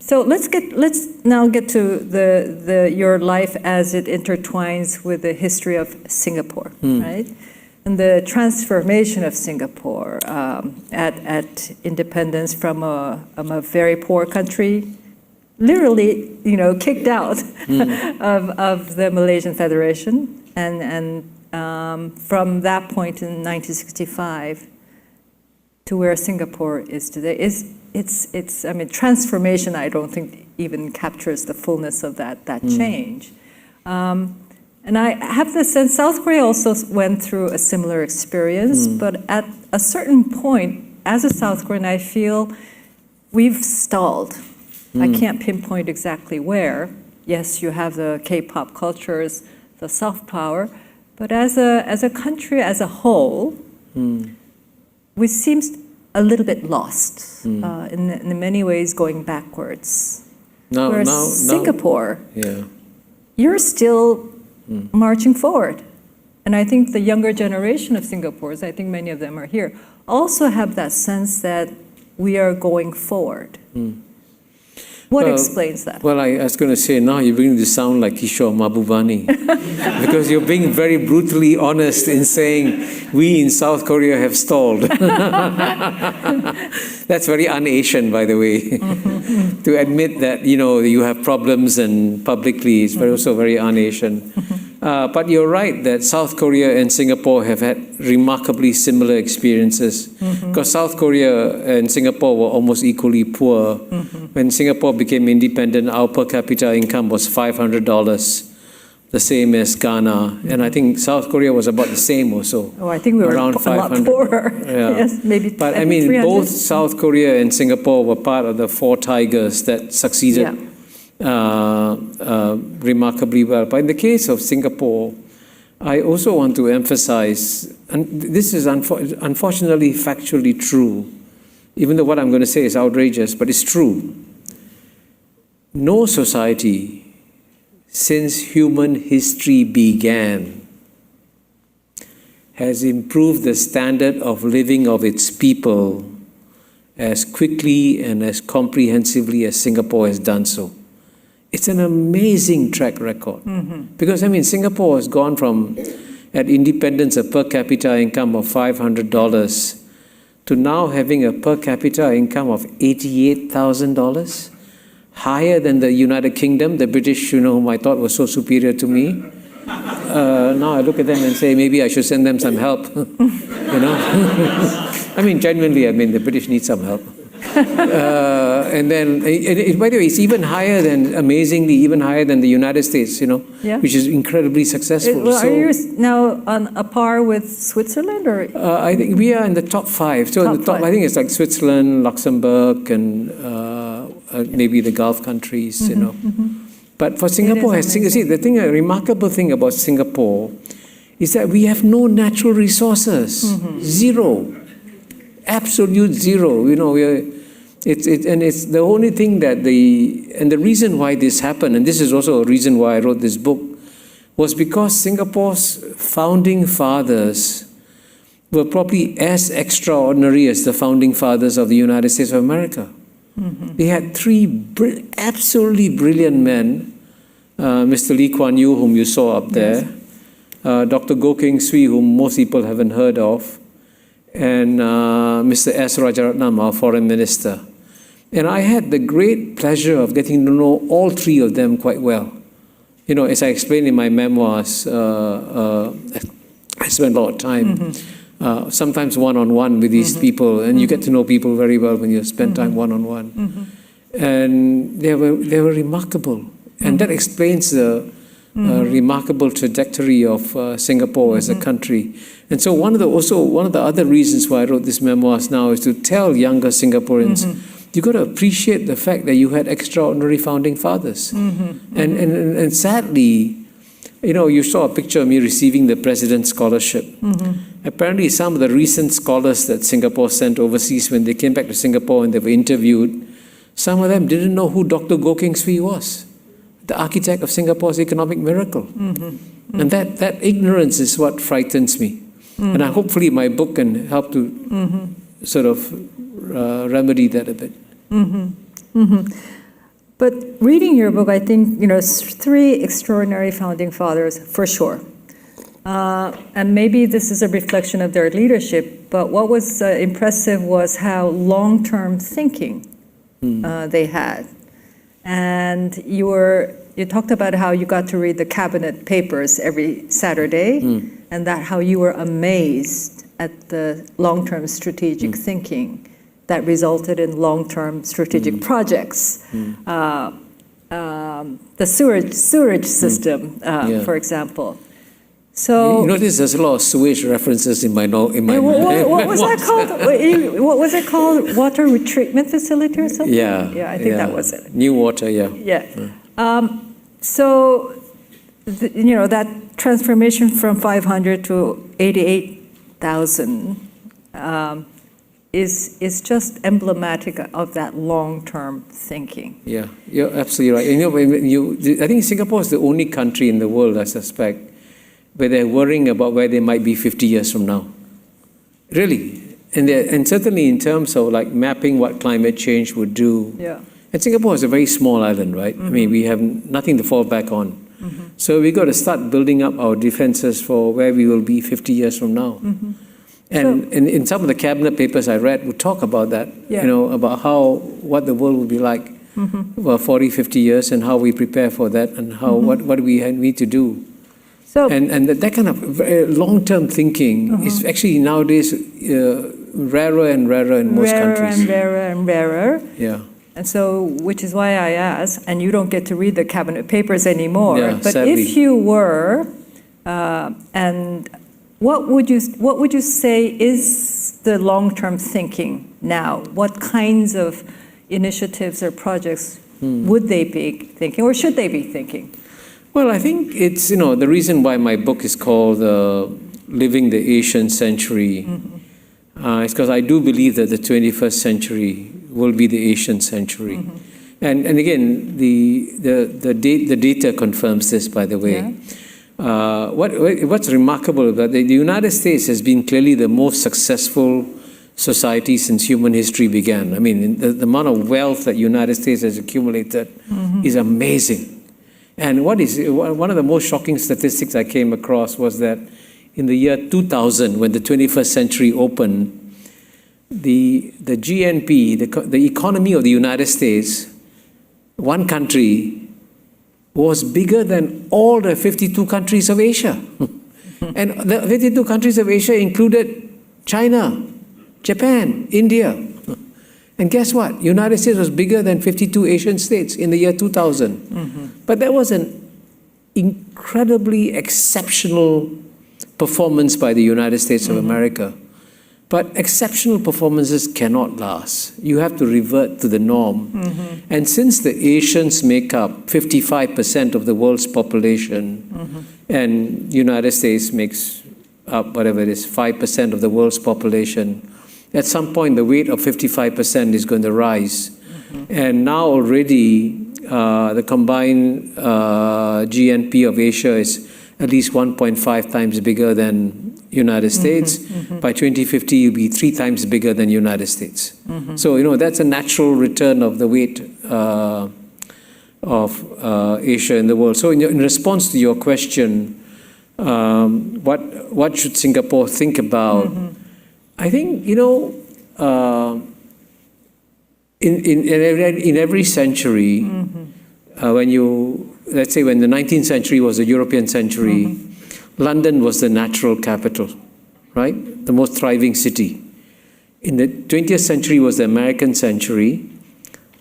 So let's now get to your life as it intertwines with the history of Singapore, right? And the transformation of Singapore at independence from a very poor country, literally, kicked out of the Malaysian Federation, and from that point in 1965 to where Singapore is today it's transformation. I don't think even captures the fullness of that change. And I have the sense South Korea also went through a similar experience, but at a certain point, as a South Korean, I feel we've stalled. I can't pinpoint exactly where. Yes, you have the K-pop cultures, the soft power, but as a country as a whole, we seem a little bit lost in many ways, going backwards. Whereas Singapore, you're still marching forward. And I think the younger generation of Singaporeans, I think many of them are here, also have that sense that we are going forward. What explains that? Well, I was going to say, now you're beginning to sound like Kishore Mahbubani, because you're being very brutally honest in saying we in South Korea have stalled. That's very un-Asian, by the way. To admit that, you have problems and publicly is also very un-Asian. But you're right that South Korea and Singapore have had remarkably similar experiences, because South Korea and Singapore were almost equally poor. When Singapore became independent, our per capita income was $500, the same as Ghana, and I think South Korea was about the same also. Oh, I think we were around 500. A lot poorer. Yeah. Yes, maybe. But I mean, 300? Both South Korea and Singapore were part of the four tigers that succeeded remarkably well. But in the case of Singapore, I also want to emphasize, and this is unfortunately factually true, even though what I'm going to say is outrageous, but it's true. No society since human history began has improved the standard of living of its people as quickly and as comprehensively as Singapore has done so. It's an amazing track record. Because, Singapore has gone from, at independence, a per capita income of $500 to now having a per capita income of $88,000, higher than the United Kingdom, the British, whom I thought was so superior to me. Now I look at them and say, maybe I should send them some help, genuinely, the British need some help. And then, by the way, it's even higher than, amazingly, even higher than the United States, which is incredibly successful. Are you now on a par with Switzerland, or? I think we are in the top 5. So in the top, I think it's like Switzerland, Luxembourg, and maybe the Gulf countries, But for Singapore, the remarkable thing about Singapore is that we have no natural resources, zero. Absolute zero. It's the only thing that the reason why this happened, and this is also a reason why I wrote this book, was because Singapore's founding fathers were probably as extraordinary as the founding fathers of the United States of America. They had 3 absolutely brilliant men, Mr. Lee Kuan Yew, whom you saw up there, Dr. Goh Keng Swee, whom most people haven't heard of, and Mr. S. Rajaratnam, our foreign minister. And I had the great pleasure of getting to know all 3 of them quite well. As I explained in my memoirs, I spent a lot of time, sometimes one-on-one with these people, and you get to know people very well when you spend time one-on-one. And they were remarkable. And that explains the remarkable trajectory of Singapore as a country. And so one of the other reasons why I wrote this memoirs now is to tell younger Singaporeans, you got to appreciate the fact that you had extraordinary founding fathers. And sadly, you saw a picture of me receiving the President's Scholarship. Apparently, some of the recent scholars that Singapore sent overseas, when they came back to Singapore and they were interviewed, some of them didn't know who Dr. Goh Keng Swee was, the architect of Singapore's economic miracle. And that ignorance is what frightens me. And hopefully my book can help to sort of remedy that a bit. But reading your book, I think, three extraordinary founding fathers, for sure. And maybe this is a reflection of their leadership, but what was impressive was how long-term thinking they had. And you talked about how you got to read the cabinet papers every Saturday, and that how you were amazed at the long-term strategic thinking that resulted in long-term strategic projects. The sewerage system, for example. So you notice there's a lot of sewage references in my what was that called? What was it called? Water retreatment facility or something? Yeah, I think that was it. New water, yeah. So that transformation from 500 to 88,000 is just emblematic of that long-term thinking. Yeah, you're absolutely right. I think Singapore is the only country in the world, I suspect, where they're worrying about where they might be 50 years from now. Really. And certainly in terms of like mapping what climate change would do. Yeah. And Singapore is a very small island, right? I mean, we have nothing to fall back on. So we got to start building up our defenses for where we will be 50 years from now. And in some of the cabinet papers I read would talk about that, about what the world will be like 40, 50 years and how we prepare for that and how what we need to do. So, and that kind of long-term thinking is actually nowadays rarer and rarer in most countries. Rarer and rarer. Yeah. And so, which is why I asked, and you don't get to read the cabinet papers anymore, but sadly. If you were, and what would you say is the long-term thinking now? What kinds of initiatives or projects would they be thinking, or should they be thinking? Well, I think it's, the reason why my book is called Living the Asian Century is because I do believe that the 21st century will be the Asian century. And again, the data confirms this, by the way. What's remarkable is that the United States has been clearly the most successful society since human history began. I mean, the amount of wealth that the United States has accumulated is amazing. And one of the most shocking statistics I came across was that in the year 2000, when the 21st century opened, the GNP, the economy of the United States, one country, was bigger than all the 52 countries of Asia. And the 52 countries of Asia included China, Japan, India. And guess what? United States was bigger than 52 Asian states in the year 2000. But that was an incredibly exceptional performance by the United States of America. But exceptional performances cannot last. You have to revert to the norm. And since the Asians make up 55% of the world's population, and United States makes up whatever it is, 5% of the world's population, at some point the weight of 55% is going to rise. And now already the combined GNP of Asia is at least 1.5 times bigger than United States. By 2050, it'll be 3 times bigger than United States. So, that's a natural return of the weight of Asia in the world. So in response to your question, what should Singapore think about? I think, in every century, let's say when the 19th century was the European century, London was the natural capital, right? The most thriving city. In the 20th century was the American century.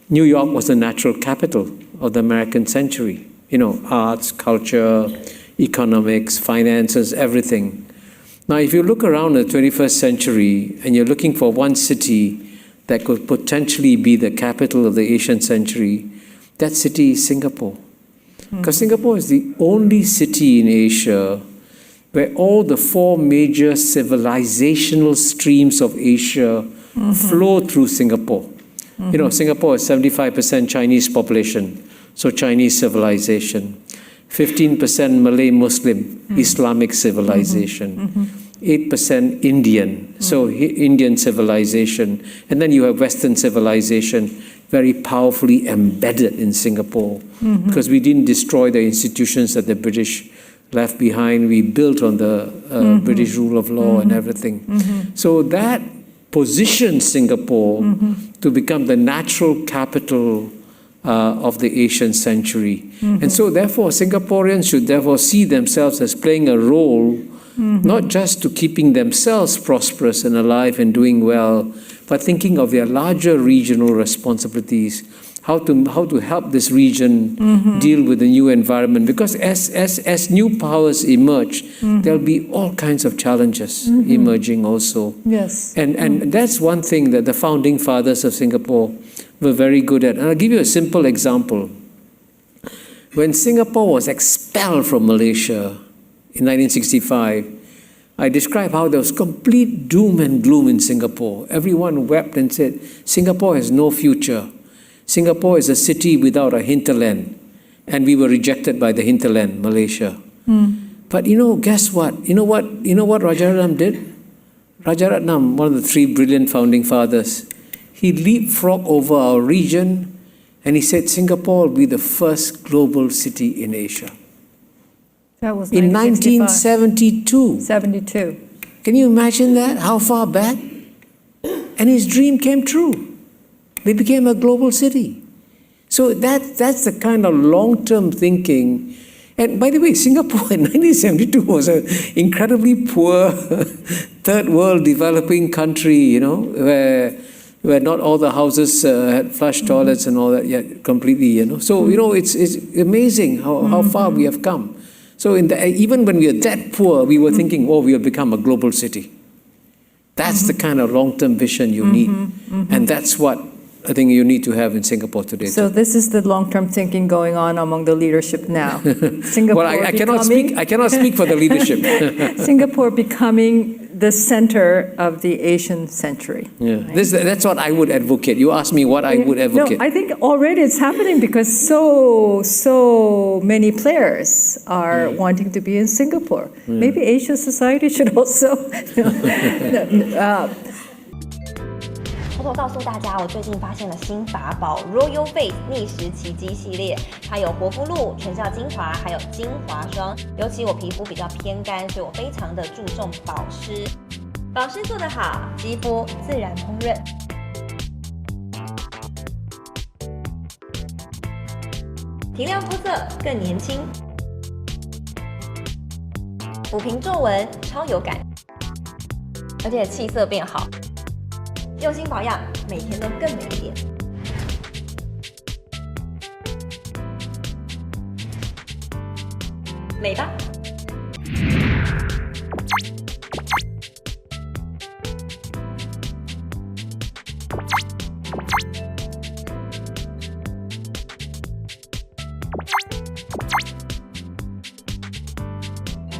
New York was the natural capital of the American century. Arts, culture, economics, finances, everything. Now, if you look around the 21st century and you're looking for one city that could potentially be the capital of the Asian century, that city is Singapore. Because Singapore is the only city in Asia where all the 4 major civilizational streams of Asia flow through Singapore. Singapore is 75% Chinese population, so Chinese civilization. 15% Malay Muslim, Islamic civilization. 8% Indian, so Indian civilization. And then you have Western civilization, very powerfully embedded in Singapore because we didn't destroy the institutions that the British left behind. We built on the British rule of law and everything. So that positions Singapore to become the natural capital of the Asian century. And so therefore Singaporeans should therefore see themselves as playing a role not just to keeping themselves prosperous and alive and doing well, but thinking of their larger regional responsibilities, how to help this region deal with the new environment. Because as new powers emerge, there'll be all kinds of challenges emerging also. Yes. And that's one thing that the founding fathers of Singapore were very good at. And I'll give you a simple example. When Singapore was expelled from Malaysia in 1965, I described how there was complete doom and gloom in Singapore. Everyone wept and said, Singapore has no future. Singapore is a city without a hinterland. And we were rejected by the hinterland, Malaysia. But guess what? You know what Rajaratnam did? Rajaratnam, one of the three brilliant founding fathers, he leapfrogged over our region and he said Singapore will be the first global city in Asia. That was in 1972. 72. Can you imagine that? How far back? And his dream came true. We became a global city. So that's the kind of long-term thinking. And by the way, Singapore in 1972 was an incredibly poor third world developing country, where not all the houses had flush toilets and all that yet completely, So, it's amazing how far we have come. So even when we were that poor, we were thinking, we'll become a global city. That's the kind of long-term vision you need. And that's what I think you need to have in Singapore today. So this is the long-term thinking going on among the leadership now. Singapore I cannot speak for the leadership. Singapore becoming the center of the Asian century. Yeah. Right? That's what I would advocate. You asked me what I would advocate. No, I think already it's happening because so many players are wanting to be in Singapore. Maybe Asia society should also 偷偷告诉大家，我最近发现了新法宝 Royal Face 逆时奇迹系列，它有活肤露、全效精华，还有精华霜。尤其我皮肤比较偏干，所以我非常的注重保湿。保湿做得好，肌肤自然烹润。提亮肤色更年轻，抚平皱纹超有感，而且气色变好。用心保养，每天都更美一点。美吧。